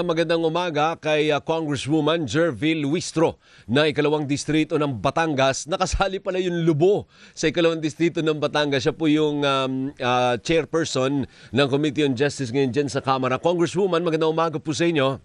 Magandang umaga kay Congresswoman Jervil Luistro na ikalawang distrito ng Batangas. Nakasali pala yung Lubo sa ikalawang distrito ng Batangas. Siya po yung chairperson ng Committee on Justice ngayon dyan sa Kamara. Congresswoman, magandang umaga po sa inyo.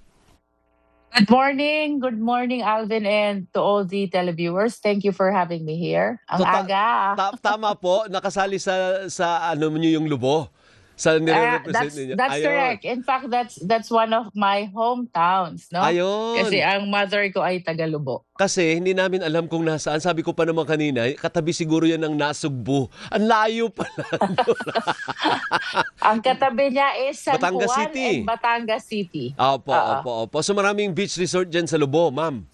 Good morning, Alvin, and to all the televiewers. Thank you for having me here. Ang aga. Tama po, nakasali sa ano niyo yung Lubo? Sa nire-represent niyo. That's correct. In fact, that's one of my hometowns, no? Ayun. Kasi ang mother ko ay Tagalubo. Kasi hindi namin alam kung nasaan. Sabi ko pa naman kanina, katabi siguro yan ng Nasugbu. Ang layo pala. Ang katabi niya is San Batangas Juan City. and Batangas City. Opo. So maraming beach resort dyan sa Lubo, ma'am.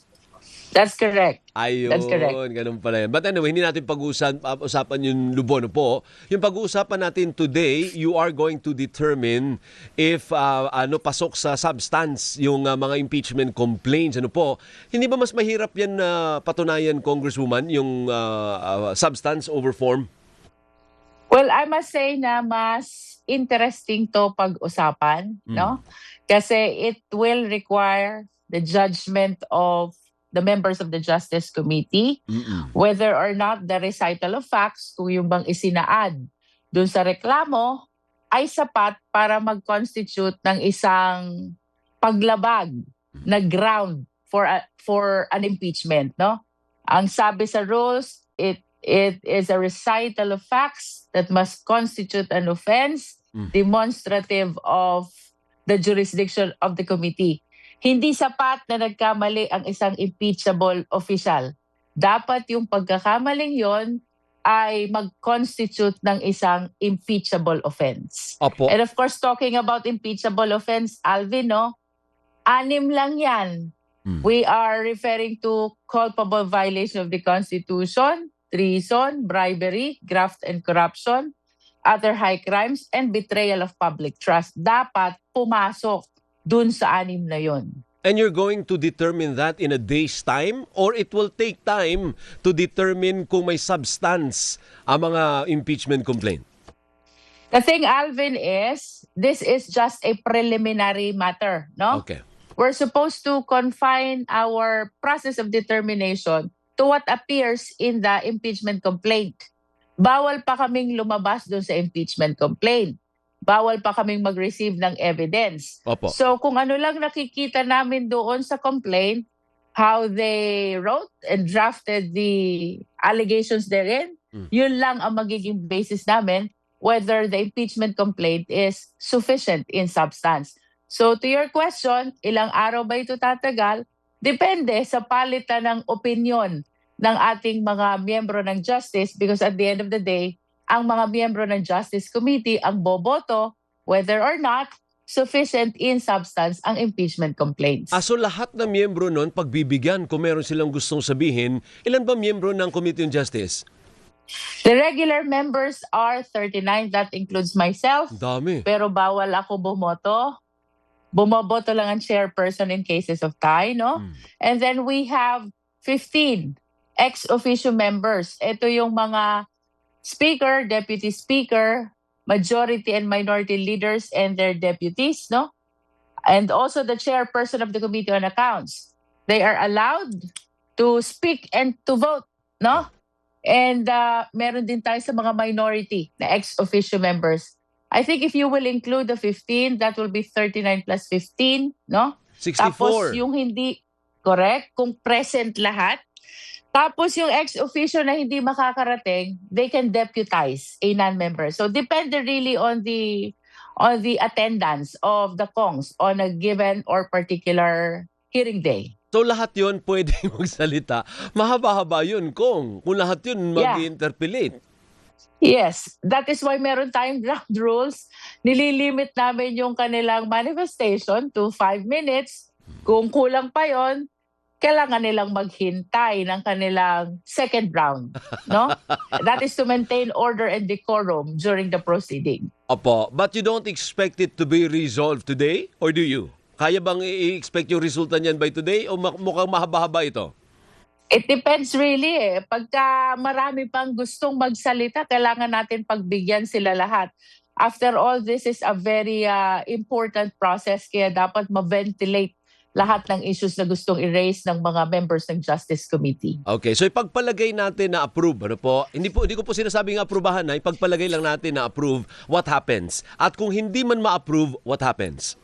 That's correct. Ayun, That's correct. ganun pala yan. But anyway, hindi natin pag-usapan yung Lubo, no po. Yung pag-uusapan natin today, you are going to determine if pasok sa substance yung mga impeachment complaints, ano po. Hindi ba mas mahirap yan na patunayan, Congresswoman, yung substance over form? Well, I must say na mas interesting to pag-usapan, no? Kasi it will require the judgment of the members of the Justice Committee, whether or not the recital of facts, kung yung bang isinaad dun sa reklamo, ay sapat para mag-constitute ng isang paglabag na ground for an impeachment, no? Ang sabi sa rules, it is a recital of facts that must constitute an offense demonstrative of the jurisdiction of the committee. Hindi sapat na nagkamali ang isang impeachable official. Dapat yung pagkakamaling yon ay mag-constitute ng isang impeachable offense. Opo. And of course, talking about impeachable offense, Alvin, no? 6 lang yan. We are referring to culpable violation of the Constitution, treason, bribery, graft and corruption, other high crimes, and betrayal of public trust. Dapat pumasok dun sa 6 na yon. And you're going to determine that in a day's time? Or it will take time to determine kung may substance ang mga impeachment complaint? The thing, Alvin, is this is just a preliminary matter, no? Okay. We're supposed to confine our process of determination to what appears in the impeachment complaint. Bawal pa kaming lumabas dun sa impeachment complaint. Bawal pa kaming mag-receive ng evidence. Opo. So kung ano lang nakikita namin doon sa complaint, how they wrote and drafted the allegations therein, yun lang ang magiging basis namin whether the impeachment complaint is sufficient in substance. So to your question, ilang araw ba ito tatagal? Depende sa palitan ng opinion ng ating mga miyembro ng justice, because at the end of the day, ang mga miyembro ng Justice Committee ang boboto whether or not sufficient in substance ang impeachment complaints. So lahat ng miyembro nun, pagbibigyan kung meron silang gustong sabihin, ilan ba miyembro ng Committee on Justice? The regular members are 39. That includes myself. Dami. Pero bawal ako bumoto. Bumoboto lang ang chairperson in cases of tie, no? And then we have 15 ex-officio members. Ito yung mga Speaker, Deputy Speaker, Majority and Minority Leaders and their deputies, no? And also the chairperson of the Committee on Accounts. They are allowed to speak and to vote, no? And meron din tayo sa mga minority na ex-officio members. I think if you will include the 15, that will be 39 plus 15, no? 64. Tapos yung hindi, correct, kung present lahat. Tapos yung ex-officio na hindi makakarating, they can deputize a non-member. So depende really on the attendance of the Kongs on a given or particular hearing day. So lahat yun pwede magsalita. Mahaba-haba yun, kung lahat yun mag-interpellate. Yes, that is why meron tayong ground rules. Nililimit namin yung kanilang manifestation to 5 minutes. Kung kulang pa yon, kailangan nilang maghintay ng kanilang second round, no? That is to maintain order and decorum during the proceeding. Opo, but you don't expect it to be resolved today? Or do you? Kaya bang i-expect yung resulta niyan by today? O mukhang mahaba-haba ito? It depends really eh. Pagka marami pang gustong magsalita, kailangan natin pagbigyan sila lahat. after all, this is a very important process kaya dapat ma-ventilate lahat ng issues na gustong i-raise ng mga members ng Justice Committee. Okay, so ipagpalagay natin na approve, ano po? Hindi ko po sinasabing aprubahan na, ipagpalagay lang natin na approve, what happens? At kung hindi man ma-approve, what happens?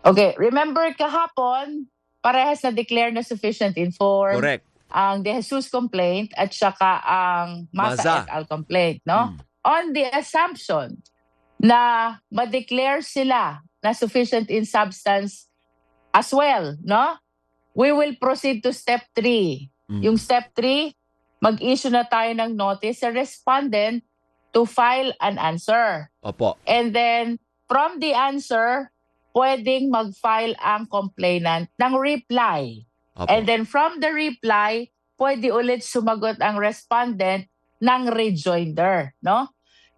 Okay, remember kahapon, parehas na declare na sufficient in form Correct. ang De Jesus complaint at saka ang Maza et al. Complaint, no? On the assumption na ma-declare sila na sufficient in substance as well, no? We will proceed to step 3. Yung step 3, mag-issue na tayo ng notice sa respondent to file an answer. Opo. And then, from the answer, pwedeng mag-file ang complainant ng reply. Opo. And then from the reply, pwede ulit sumagot ang respondent ng rejoinder, no?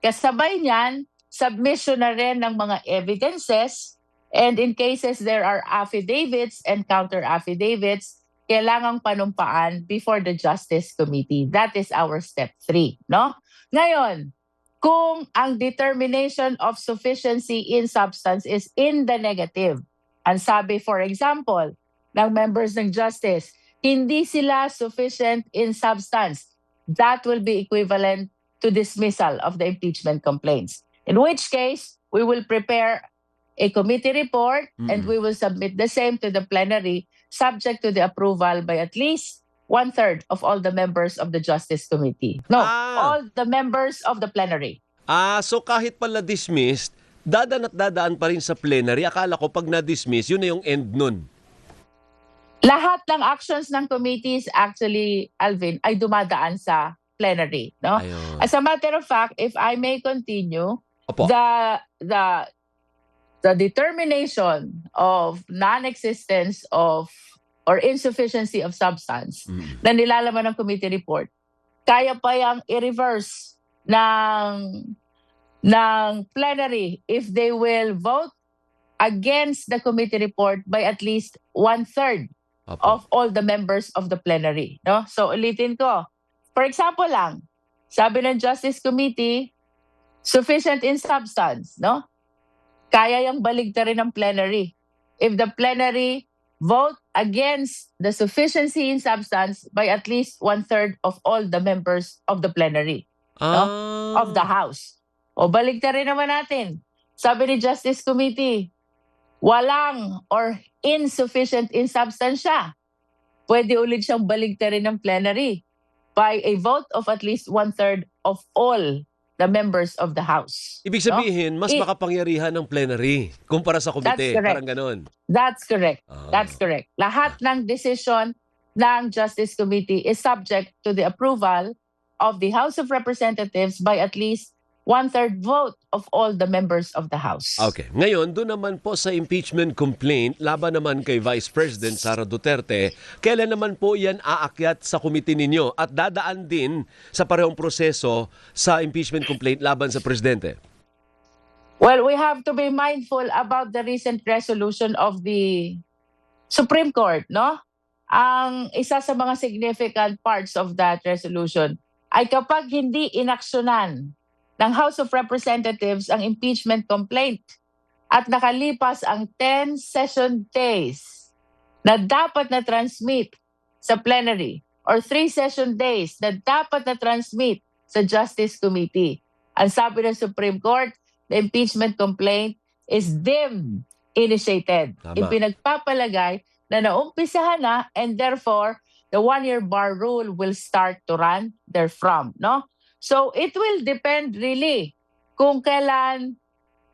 Kasabay niyan, submission na rin ng mga evidences, and in cases there are affidavits and counter-affidavits, kailangang panumpaan before the Justice Committee. That is our step 3, no? Ngayon, kung ang determination of sufficiency in substance is in the negative, ang sabi, for example, ng members ng Justice, hindi sila sufficient in substance, that will be equivalent to dismissal of the impeachment complaints. In which case, we will prepare a committee report and we will submit the same to the plenary subject to the approval by at least 1/3 of all the members of the Justice Committee. No, all the members of the plenary. So kahit pala dismissed, dadaan pa rin sa plenary. Akala ko pag na-dismiss, yun na yung end nun. Lahat ng actions ng committees actually, Alvin, ay dumadaan sa plenary, no? Ayun. As a matter of fact, if I may continue, Opo. the determination of non-existence of or insufficiency of substance na nilalaman ng committee report, kaya pa yang i-reverse ng plenary if they will vote against the committee report by at least 1/3 Opo. of all the members of the plenary, no? So ulitin ko. For example lang, sabi ng Justice Committee, sufficient in substance, no? Kaya yung baligtarin ng plenary. If the plenary vote against the sufficiency in substance by at least 1/3 of all the members of the plenary, of the House. O baligtarin naman natin. Sabi ni Justice Committee, walang or insufficient in substance siya. Pwede ulit siyang baligtarin ng plenary by a vote of at least 1/3 of all the members of the House. Ibig sabihin, mas makapangyarihan ng plenary kumpara sa komite. Parang ganon. That's correct. That's correct. Lahat ng decision ng Justice Committee is subject to the approval of the House of Representatives by at least 1/3 vote of all the members of the House. Okay. Ngayon, doon naman po sa impeachment complaint, laban naman kay Vice President Sara Duterte, kailan naman po yan aakyat sa komite ninyo at dadaan din sa parehong proseso sa impeachment complaint laban sa Presidente? Well, we have to be mindful about the recent resolution of the Supreme Court, no? Ang isa sa mga significant parts of that resolution ay kapag hindi inaksyonan ng House of Representatives ang impeachment complaint at nakalipas ang 10 session days na dapat na transmit sa plenary or 3 session days na dapat na transmit sa Justice Committee. Ang sabi ng Supreme Court, the impeachment complaint is deemed initiated. Tama. Ipinagpapalagay na naumpisahan na and therefore the 1-year bar rule will start to run therefrom, no? So it will depend really kung kailan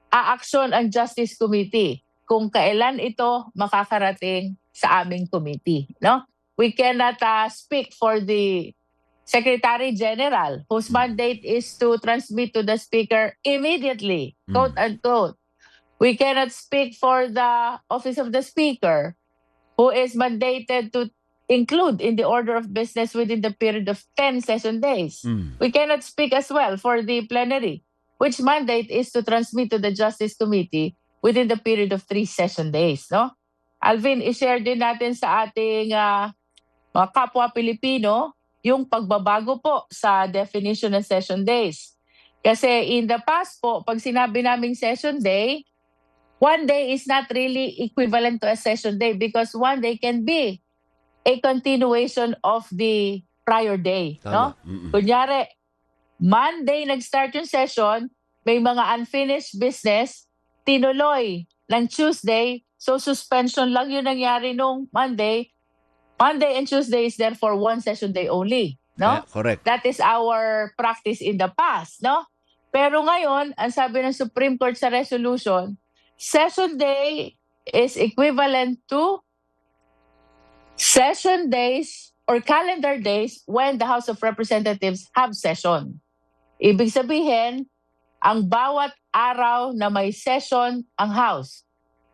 aaksyon ang Justice Committee, kung kailan ito makakarating sa aming committee, no? We cannot speak for the Secretary General whose mandate is to transmit to the Speaker immediately, quote unquote. We cannot speak for the Office of the Speaker who is mandated to include in the order of business within the period of 10 session days. We cannot speak as well for the plenary, which mandate is to transmit to the Justice Committee within the period of 3 session days, no? Alvin, i-share din natin sa ating mga kapwa Pilipino yung pagbabago po sa definition ng session days. Kasi in the past po, pag sinabi naming session day, one day is not really equivalent to a session day because one day can be a continuation of the prior day. No? Tama. Mm-mm. Kunyari, Monday nag-start yung session, may mga unfinished business, tinuloy ng Tuesday, so suspension lang yung nangyari nung Monday. Monday and Tuesday is therefore one session day only. No? Yeah, correct. That is our practice in the past. No? Pero ngayon, ang sabi ng Supreme Court sa resolution, session day is equivalent to session days or calendar days when the House of Representatives have session. Ibig sabihin, ang bawat araw na may session ang House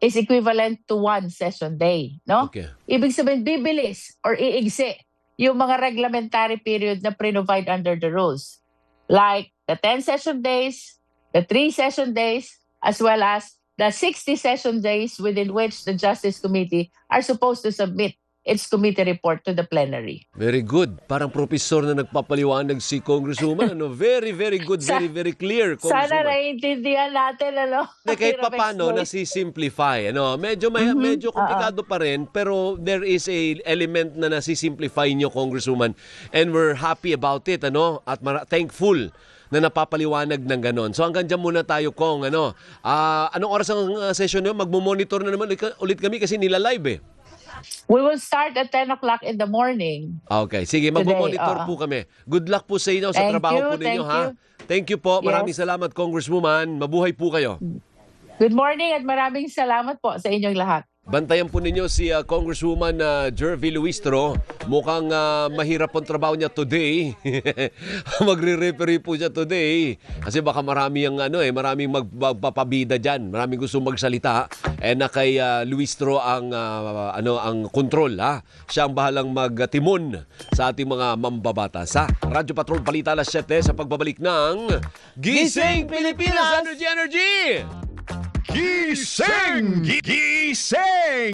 is equivalent to one session day. No? Okay. Ibig sabihin, bibilis or iigsi yung mga reglementary period na pre-provide under the rules. Like the 10 session days, the 3 session days, as well as the 60 session days within which the Justice Committee are supposed to submit its committee report to the plenary. Very good. Parang profesor na nagpapaliwanag si Congresswoman. Ano? Very, very good. Very, very clear, Sana Congresswoman. naiintindihan natin, ano? Kahit Hirap papano explain. nasi-simplify. Ano? Medyo komplikado pa rin, pero there is a element na nasi-simplify nyo, Congresswoman. And we're happy about it. Ano? At thankful na napapaliwanag ng ganon. So hanggang dyan muna tayo, Kong. Ano? Anong oras ang session nyo? Magmo-monitor na naman ulit kami kasi nila-live eh. We will start at 10 o'clock in the morning. Okay, sige, magmo-monitor po kami. Good luck po sa inyo sa Thank trabaho you, po ninyo, thank ha? you. Thank you po. Maraming Yes. salamat, Congresswoman. Mabuhay po kayo. Good morning at maraming salamat po sa inyong lahat. Bantayan po ninyo si Congresswoman Jervy Luistro. Mukhang mahirap ang trabaho niya today. Magre-referee po siya today. Kasi baka marami ang maraming magpapabida diyan. Maraming gusto magsalita. Na kay Luistro ang ang control, ha. Siya ang bahalang magtimon sa ating mga mambabatas. Sa Radyo Patrol Balita alas 7 sa pagbabalik ng Gising Pilipinas Energy! Gising! Gising!